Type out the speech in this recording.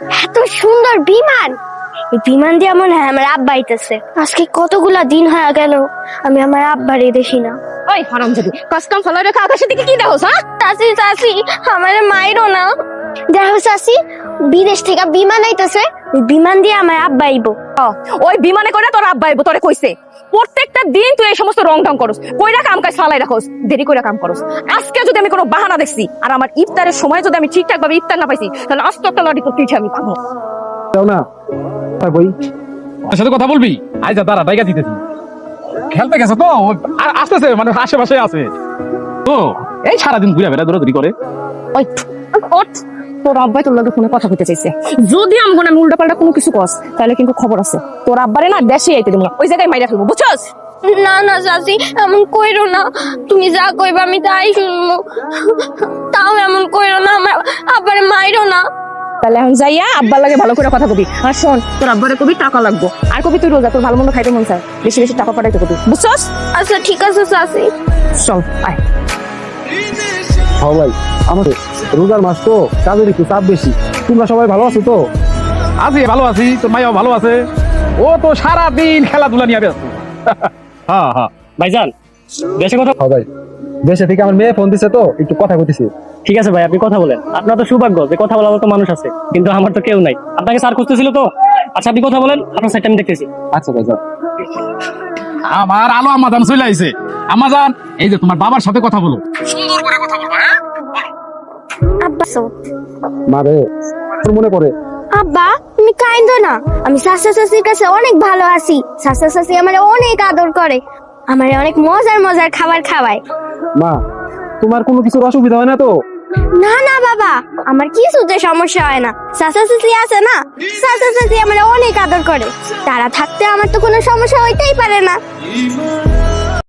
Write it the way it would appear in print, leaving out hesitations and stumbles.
এত সুন্দর বিমান, এই বিমান দিয়ে মনে হয় আমার আব্বা আইতেছে। আজকে কতগুলা দিন হয়ে গেল আমি আমার আব্বারে দেখি না। ওই হারামজাদি, কাস্টম ফলো রেখে আকাশের দিকে কি দেখোস? হ্যাঁ চাচি চাচি আমারে মাইরো না। দেখো চাচি, বিদেশ থেকে বিমান আইতেছে, ওই বিমান দিয়ে আমার আব্বা আইবো। ওই বিমানে করে তোর আব্বা আইবো, তোরে কইছে প্রত্যেকটা দিন তুই এই সমস্ত রং ঢং করস, কইরা কাম কাজ ফালাই রাখোস, দেরি কইরা কাম করস। আজকে যদি আমি কোনো বাহানা দেখছি আর আমার ইফতারের সময় যদি আমি ঠিকঠাক ভাবে ইফতার না পাইছি, তাহলে আস্ত একটা লড়ি তো পিঠে আমি খাবো। যাও না বই ওর সাথে কথা বলবি। আই যা দাঁড়া, ডাইকা দিতেছি। খেলতে গেছে তো, আসতেছে, মানে আশেপাশে আছে তো, এই সারাদিন ঘুরে বেড়া দৌড়াদৌড়ি করে। ওই ওঠ, তোর আব্বাই তোর লগে ফোনে কথা কইতে চাইছে। যদি আমি উল্টা পাল্টা কোনো কিছু কস, তাহলে কিন্তু খবর আছে, তোর আব্বারে না দেশে আইতে দিব না, ওই জায়গায় মাইরা ফেলবো, বুঝছস? না না চাচি, এমন কইরো না। তুমি যা কইবা আমি তাই শুনবো। তাও এমন কইরো না, আমার আব্বারে মাইরো না। তাহলে এখন যাইয়া আব্বার লাগে ভালো করে কথা কবি। আর শোন, তোর আব্বারে কবি টাকা লাগবো, আর কবি তুই রোজা, তোর ভালো মন্দ খাইতে মন চায়, বেশি বেশি টাকা পাঠাইতে কবি, বুঝছস? আচ্ছা ঠিক আছে চাচি। চল আয়। হ্যাঁ ভাই, আমাদের রোজার মাস তো, কাজের একটু চাপ বেশি। তোমরা সবাই ভালো আছো তো? আছি, ভালো আছি। তোর মাইয়াও ভালো আছে, ও তো সারাদিন খেলাধুলা নিয়ে ব্যস্ত। হ্যাঁ হ্যাঁ ভাইজান, দেশে কথা। হ্যাঁ ভাই, দেশে থেকে আমার মেয়ে ফোন দিছে তো, একটু কথা কইতেছি। ঠিক আছে ভাই, আপনি কথা বলেন। আপনার তো সৌভাগ্য যে কথা বলার মতো মানুষ আছে, কিন্তু আমার তো কেউ নাই। আপনাকে স্যার খুঁজতেছিল তো। আচ্ছা আপনি কথা বলেন, আপনার সাইডটা আমি দেখতেছি। আচ্ছা ভাই, যাও। আমার আলো আমাজান চলে আইছে। আমাজান, এই যে তোমার বাবার সাথে কথা বলো, সুন্দর করে কথা বলবা। হ্যাঁ আব্বা সো মারে, তোর মনে পড়ে? আব্বা তুমি কাইন্দো না, আমি চাচা চাচির কাছে অনেক ভালো আছি। চাচা চাচি আমার অনেক আদর করে, আমার অনেক মজার মজার খাবার খাওয়ায়। মা, তোমার কোনো কিছুর অসুবিধা হয় না তো? না না বাবা, আমার কিছুতে সমস্যা হয় না। চাচা চাচি আছে না, চাচা চাচি আমার অনেক আদর করে, তারা থাকতে আমার তো কোনো সমস্যা হইতেই পারে না।